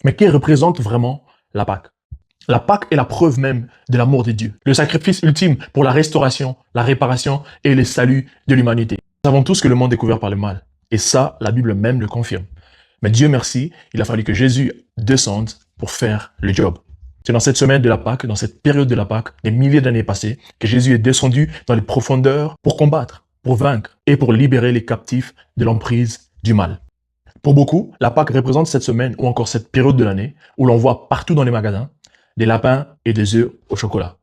Mais qui représente vraiment la Pâque? La Pâque est la preuve même de l'amour de Dieu, le sacrifice ultime pour la restauration, la réparation et le salut de l'humanité. Nous savons tous que le monde est couvert par le mal. Et ça, la Bible même le confirme. Mais Dieu merci, il a fallu que Jésus descende pour faire le job. C'est dans cette semaine de la Pâque, dans cette période de la Pâque, des milliers d'années passées, que Jésus est descendu dans les profondeurs pour combattre, pour vaincre et pour libérer les captifs de l'emprise du mal. Pour beaucoup, la Pâque représente cette semaine ou encore cette période de l'année où l'on voit partout dans les magasins des lapins et des œufs au chocolat.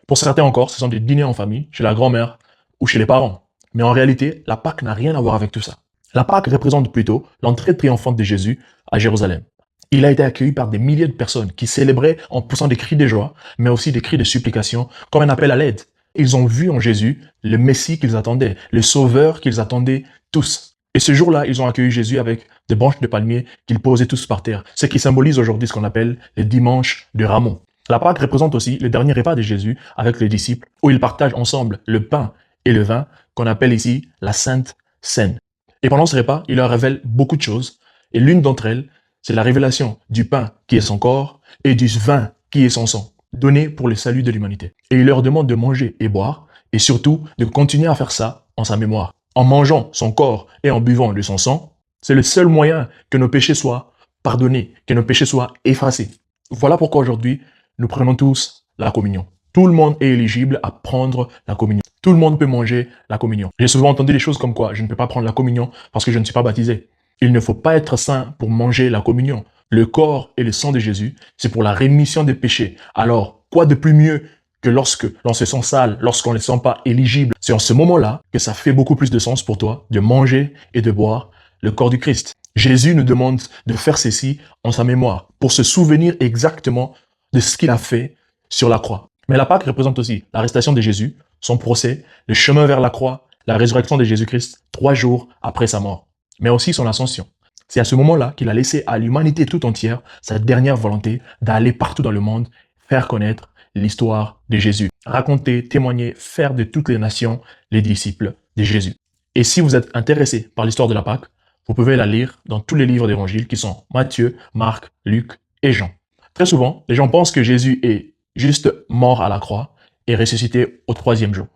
Pour certains encore, ce sont des dîners en famille, chez la grand-mère ou chez les parents. Mais en réalité, la Pâque n'a rien à voir avec tout ça. La Pâque représente plutôt l'entrée triomphante de Jésus à Jérusalem. Il a été accueilli par des milliers de personnes qui célébraient en poussant des cris de joie, mais aussi des cris de supplication, comme un appel à l'aide. Ils ont vu en Jésus le Messie qu'ils attendaient, le Sauveur qu'ils attendaient tous. Et ce jour-là, ils ont accueilli Jésus avec des branches de palmier qu'ils posaient tous par terre, ce qui symbolise aujourd'hui ce qu'on appelle les dimanches de Rameaux. La Pâque représente aussi le dernier repas de Jésus avec les disciples, où ils partagent ensemble le pain et le vin, qu'on appelle ici la Sainte Seine. Et pendant ce repas, il leur révèle beaucoup de choses, et l'une d'entre elles, c'est la révélation du pain qui est son corps et du vin qui est son sang, donné pour le salut de l'humanité. Et il leur demande de manger et boire, et surtout de continuer à faire ça en sa mémoire. En mangeant son corps et en buvant de son sang, c'est le seul moyen que nos péchés soient pardonnés, que nos péchés soient effacés. Voilà pourquoi aujourd'hui, nous prenons tous la communion. Tout le monde est éligible à prendre la communion. Tout le monde peut manger la communion. J'ai souvent entendu des choses comme quoi je ne peux pas prendre la communion parce que je ne suis pas baptisé. Il ne faut pas être saint pour manger la communion. Le corps et le sang de Jésus, c'est pour la rémission des péchés. Alors, quoi de plus mieux que lorsque l'on se sent sale, lorsqu'on ne se sent pas éligible? C'est en ce moment-là que ça fait beaucoup plus de sens pour toi de manger et de boire le corps du Christ. Jésus nous demande de faire ceci en sa mémoire, pour se souvenir exactement de ce qu'il a fait sur la croix. Mais la Pâque représente aussi l'arrestation de Jésus, son procès, le chemin vers la croix, la résurrection de Jésus-Christ 3 jours après sa mort, mais aussi son ascension. C'est à ce moment-là qu'il a laissé à l'humanité tout entière sa dernière volonté d'aller partout dans le monde, faire connaître l'histoire de Jésus. Raconter, témoigner, faire de toutes les nations les disciples de Jésus. Et si vous êtes intéressé par l'histoire de la Pâque, vous pouvez la lire dans tous les livres d'évangile qui sont Matthieu, Marc, Luc et Jean. Très souvent, les gens pensent que Jésus est juste mort à la croix et ressuscité au 3e jour.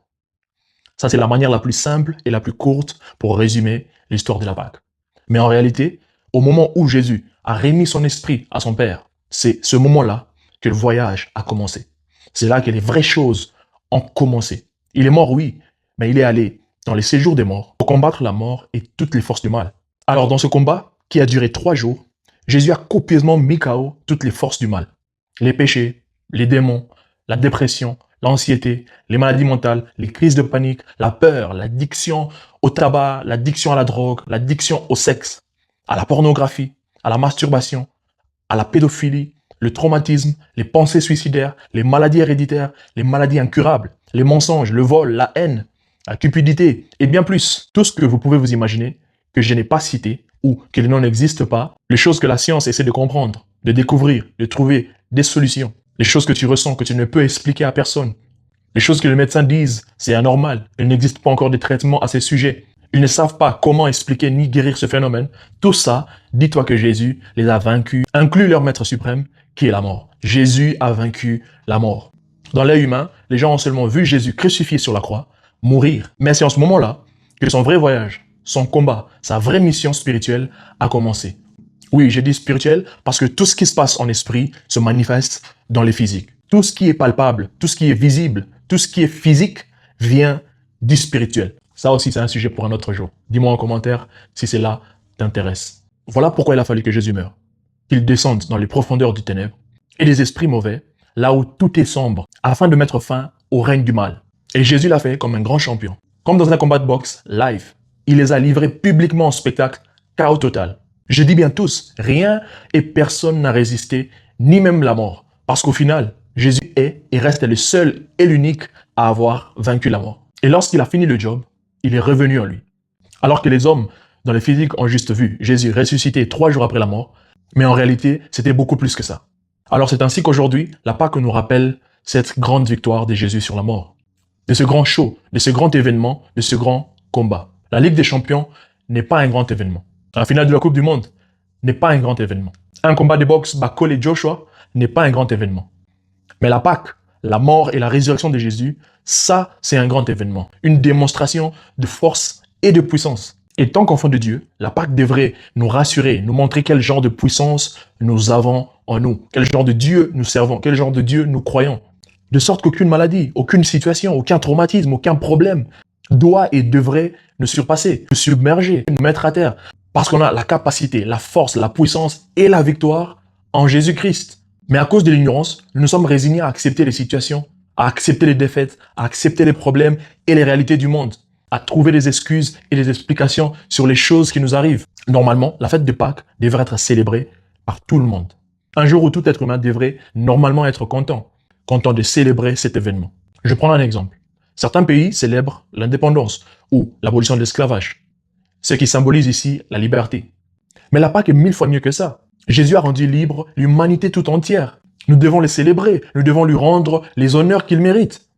Ça, c'est la manière la plus simple et la plus courte pour résumer l'histoire de la Pâque. Mais en réalité, au moment où Jésus a remis son esprit à son Père, c'est ce moment-là que le voyage a commencé. C'est là que les vraies choses ont commencé. Il est mort, oui, mais il est allé dans les séjours des morts pour combattre la mort et toutes les forces du mal. Alors, dans ce combat, qui a duré 3 jours, Jésus a copieusement mis KO toutes les forces du mal. Les péchés, les démons, la dépression, l'anxiété, les maladies mentales, les crises de panique, la peur, l'addiction au tabac, l'addiction à la drogue, l'addiction au sexe, à la pornographie, à la masturbation, à la pédophilie, le traumatisme, les pensées suicidaires, les maladies héréditaires, les maladies incurables, les mensonges, le vol, la haine, la cupidité et bien plus. Tout ce que vous pouvez vous imaginer que je n'ai pas cité ou qu'il n'en existe pas, les choses que la science essaie de comprendre, de découvrir, de trouver des solutions, les choses que tu ressens, que tu ne peux expliquer à personne, les choses que les médecins disent, c'est anormal, il n'existe pas encore de traitement à ces sujets, ils ne savent pas comment expliquer ni guérir ce phénomène. Tout ça, dis-toi que Jésus les a vaincus, inclut leur maître suprême, qui est la mort. Jésus a vaincu la mort. Dans l'œil humain, les gens ont seulement vu Jésus crucifié sur la croix, mourir. Mais c'est en ce moment-là que son vrai voyage, son combat, sa vraie mission spirituelle a commencé. Oui, j'ai dit spirituel parce que tout ce qui se passe en esprit se manifeste dans les physiques. Tout ce qui est palpable, tout ce qui est visible, tout ce qui est physique vient du spirituel. Ça aussi, c'est un sujet pour un autre jour. Dis-moi en commentaire si cela t'intéresse. Voilà pourquoi il a fallu que Jésus meure. Qu'il descende dans les profondeurs du ténèbre et des esprits mauvais, là où tout est sombre, afin de mettre fin au règne du mal. Et Jésus l'a fait comme un grand champion. Comme dans un combat de boxe live, il les a livrés publiquement en spectacle, chaos total. Je dis bien tous, rien et personne n'a résisté, ni même la mort. Parce qu'au final, Jésus est et reste le seul et l'unique à avoir vaincu la mort. Et lorsqu'il a fini le job, il est revenu en lui. Alors que les hommes, dans le physique, ont juste vu Jésus ressuscité 3 jours après la mort, mais en réalité, c'était beaucoup plus que ça. Alors c'est ainsi qu'aujourd'hui, la Pâque nous rappelle cette grande victoire de Jésus sur la mort. De ce grand show, de ce grand événement, de ce grand combat. La Ligue des Champions n'est pas un grand événement. La finale de la Coupe du Monde n'est pas un grand événement. Un combat de boxe Bacol et Joshua n'est pas un grand événement. Mais la Pâque, la mort et la résurrection de Jésus, ça, c'est un grand événement. Une démonstration de force et de puissance. Et tant qu'enfants de Dieu, la Pâque devrait nous rassurer, nous montrer quel genre de puissance nous avons en nous, quel genre de Dieu nous servons, quel genre de Dieu nous croyons. De sorte qu'aucune maladie, aucune situation, aucun traumatisme, aucun problème doit et devrait nous surpasser, nous submerger, nous mettre à terre. Parce qu'on a la capacité, la force, la puissance et la victoire en Jésus-Christ. Mais à cause de l'ignorance, nous sommes résignés à accepter les situations, à accepter les défaites, à accepter les problèmes et les réalités du monde, à trouver des excuses et des explications sur les choses qui nous arrivent. Normalement, la fête de Pâques devrait être célébrée par tout le monde. Un jour où tout être humain devrait normalement être content de célébrer cet événement. Je prends un exemple. Certains pays célèbrent l'indépendance ou l'abolition de l'esclavage, ce qui symbolise ici la liberté. Mais la Pâque est 1000 fois mieux que ça. Jésus a rendu libre l'humanité tout entière. Nous devons les célébrer, nous devons lui rendre les honneurs qu'il mérite.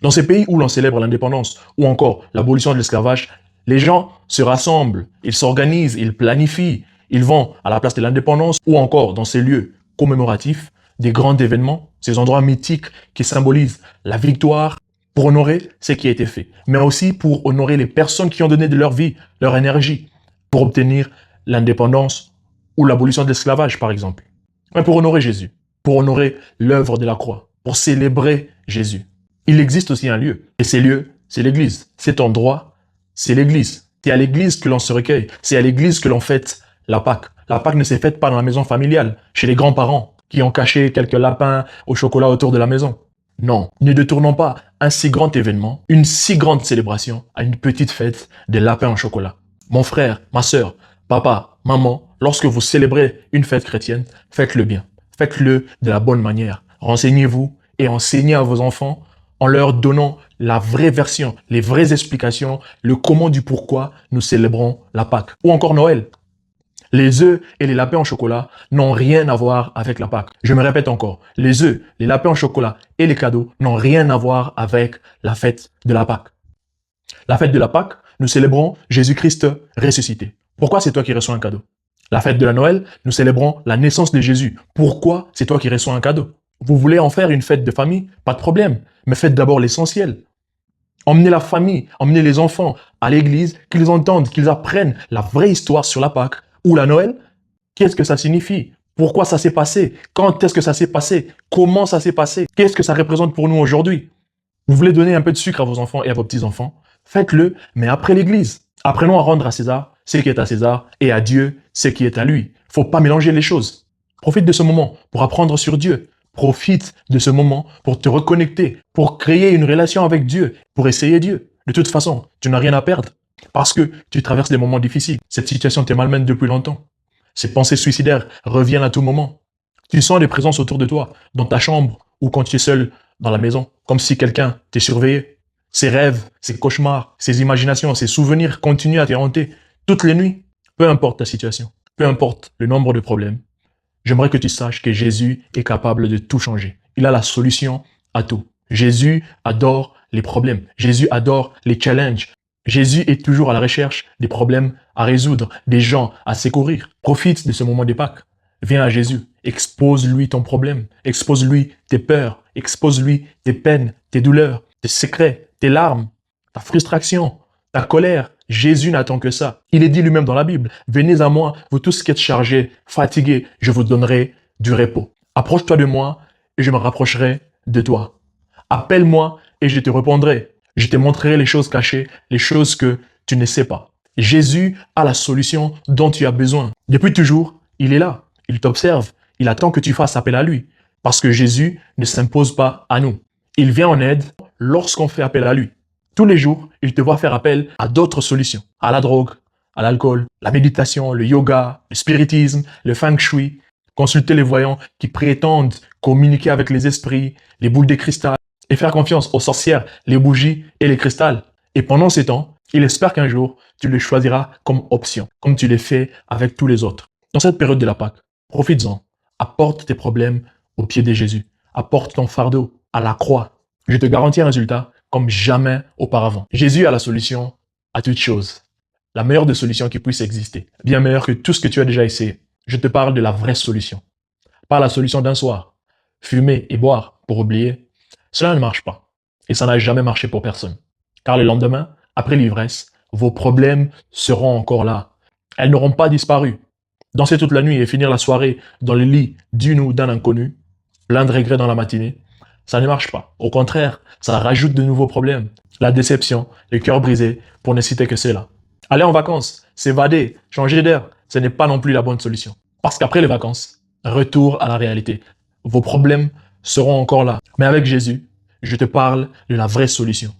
Dans ces pays où l'on célèbre l'indépendance ou encore l'abolition de l'esclavage, les gens se rassemblent, ils s'organisent, ils planifient, ils vont à la place de l'indépendance ou encore dans ces lieux commémoratifs, des grands événements, ces endroits mythiques qui symbolisent la victoire pour honorer ce qui a été fait, mais aussi pour honorer les personnes qui ont donné de leur vie, leur énergie, pour obtenir l'indépendance ou l'abolition de l'esclavage, par exemple. Mais pour honorer Jésus, pour honorer l'œuvre de la croix, pour célébrer Jésus. Il existe aussi un lieu, et ce lieu, c'est l'église. Cet endroit, c'est l'église. C'est à l'église que l'on se recueille, c'est à l'église que l'on fête la Pâque. La Pâque ne s'est faite pas dans la maison familiale, chez les grands-parents, qui ont caché quelques lapins au chocolat autour de la maison. Non, ne détournons pas un si grand événement, une si grande célébration à une petite fête des lapins au chocolat. Mon frère, ma sœur, papa, maman, lorsque vous célébrez une fête chrétienne, faites-le bien. Faites-le de la bonne manière. Renseignez-vous et enseignez à vos enfants en leur donnant la vraie version, les vraies explications, le comment du pourquoi nous célébrons la Pâque. Ou encore Noël. Les œufs et les lapins en chocolat n'ont rien à voir avec la Pâque. Je me répète encore, les œufs, les lapins en chocolat et les cadeaux n'ont rien à voir avec la fête de la Pâque. La fête de la Pâque, nous célébrons Jésus-Christ ressuscité. Pourquoi c'est toi qui reçois un cadeau? La fête de la Noël, nous célébrons la naissance de Jésus. Pourquoi c'est toi qui reçois un cadeau? Vous voulez en faire une fête de famille? Pas de problème, mais faites d'abord l'essentiel. Emmenez la famille, emmenez les enfants à l'église, qu'ils entendent, qu'ils apprennent la vraie histoire sur la Pâque ou la Noël. Qu'est-ce que ça signifie? Pourquoi ça s'est passé? Quand est-ce que ça s'est passé? Comment ça s'est passé? Qu'est-ce que ça représente pour nous aujourd'hui? Vous voulez donner un peu de sucre à vos enfants et à vos petits-enfants? Faites-le, mais après l'église. Apprenons à rendre à César ce qui est à César et à Dieu ce qui est à lui. Faut pas mélanger les choses. Profite de ce moment pour apprendre sur Dieu. Profite de ce moment pour te reconnecter, pour créer une relation avec Dieu, pour essayer Dieu. De toute façon, tu n'as rien à perdre parce que tu traverses des moments difficiles. Cette situation te malmène depuis longtemps. Ces pensées suicidaires reviennent à tout moment. Tu sens des présences autour de toi, dans ta chambre ou quand tu es seul dans la maison, comme si quelqu'un t'est surveillé. Ces rêves, ces cauchemars, ces imaginations, ces souvenirs continuent à te hanter toutes les nuits. Peu importe ta situation, peu importe le nombre de problèmes, j'aimerais que tu saches que Jésus est capable de tout changer. Il a la solution à tout. Jésus adore les problèmes. Jésus adore les challenges. Jésus est toujours à la recherche des problèmes à résoudre, des gens à secourir. Profite de ce moment de Pâques. Viens à Jésus. Expose-lui ton problème. Expose-lui tes peurs. Expose-lui tes peines, tes douleurs, tes secrets, tes larmes, ta frustration, ta colère. Jésus n'attend que ça. Il est dit lui-même dans la Bible. Venez à moi, vous tous qui êtes chargés, fatigués, je vous donnerai du repos. Approche-toi de moi et je me rapprocherai de toi. Appelle-moi et je te répondrai. Je te montrerai les choses cachées, les choses que tu ne sais pas. Jésus a la solution dont tu as besoin. Depuis toujours, il est là. Il t'observe. Il attend que tu fasses appel à lui. Parce que Jésus ne s'impose pas à nous. Il vient en aide lorsqu'on fait appel à lui. Tous les jours, il te voit faire appel à d'autres solutions. À la drogue, à l'alcool, la méditation, le yoga, le spiritisme, le feng shui. Consulter les voyants qui prétendent communiquer avec les esprits, les boules de cristal et faire confiance aux sorcières, les bougies et les cristals. Et pendant ces temps, il espère qu'un jour, tu les choisiras comme option, comme tu l'as fait avec tous les autres. Dans cette période de la Pâque, profites-en. Apporte tes problèmes au pied de Jésus. Apporte ton fardeau à la croix. Je te garantis un résultat comme jamais auparavant. Jésus a la solution à toutes choses. La meilleure des solutions qui puisse exister. Bien meilleure que tout ce que tu as déjà essayé. Je te parle de la vraie solution. Pas la solution d'un soir. Fumer et boire pour oublier, cela ne marche pas. Et ça n'a jamais marché pour personne. Car le lendemain, après l'ivresse, vos problèmes seront encore là. Elles n'auront pas disparu. Danser toute la nuit et finir la soirée dans le lit d'une ou d'un inconnu, plein de regrets dans la matinée, ça ne marche pas. Au contraire, ça rajoute de nouveaux problèmes. La déception, le cœur brisé, pour ne citer que cela. Aller en vacances, s'évader, changer d'air, ce n'est pas non plus la bonne solution. Parce qu'après les vacances, retour à la réalité. Vos problèmes seront encore là. Mais avec Jésus, je te parle de la vraie solution.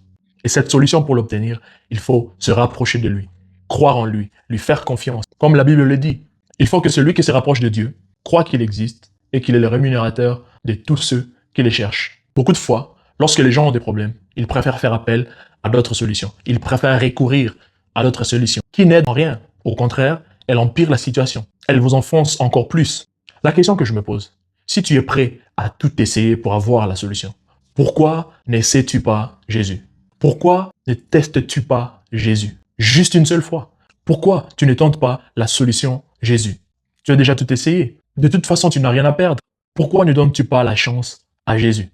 Et cette solution, pour l'obtenir, il faut se rapprocher de lui, croire en lui faire confiance. Comme la Bible le dit, il faut que celui qui se rapproche de Dieu croit qu'il existe et qu'il est le rémunérateur de tous ceux qui les cherchent. Beaucoup de fois, lorsque les gens ont des problèmes, ils préfèrent faire appel à d'autres solutions. Ils préfèrent recourir à d'autres solutions qui n'aident en rien. Au contraire, elles empirent la situation. Elles vous enfoncent encore plus. La question que je me pose, si tu es prêt à tout essayer pour avoir la solution, pourquoi n'essaies-tu pas Jésus? Pourquoi ne testes-tu pas Jésus? Juste une seule fois. Pourquoi tu ne tentes pas la solution Jésus? Tu as déjà tout essayé. De toute façon, tu n'as rien à perdre. Pourquoi ne donnes-tu pas la chance à Jésus?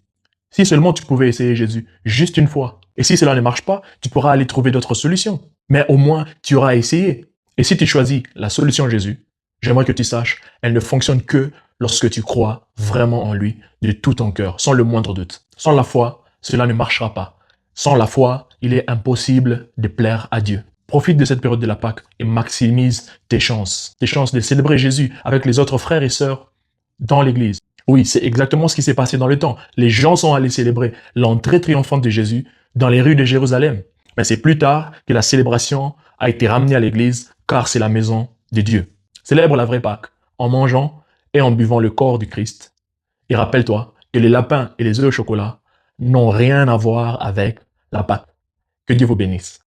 Si seulement tu pouvais essayer Jésus juste une fois. Et si cela ne marche pas, tu pourras aller trouver d'autres solutions. Mais au moins, tu auras essayé. Et si tu choisis la solution Jésus, j'aimerais que tu saches, elle ne fonctionne que lorsque tu crois vraiment en lui de tout ton cœur, sans le moindre doute. Sans la foi, cela ne marchera pas. Sans la foi, il est impossible de plaire à Dieu. Profite de cette période de la Pâque et maximise tes chances. Tes chances de célébrer Jésus avec les autres frères et sœurs dans l'église. Oui, c'est exactement ce qui s'est passé dans le temps. Les gens sont allés célébrer l'entrée triomphante de Jésus dans les rues de Jérusalem. Mais c'est plus tard que la célébration a été ramenée à l'église, car c'est la maison de Dieu. Célèbre la vraie Pâque en mangeant et en buvant le corps du Christ. Et rappelle-toi que les lapins et les œufs au chocolat n'ont rien à voir avec la Pâque. Que Dieu vous bénisse.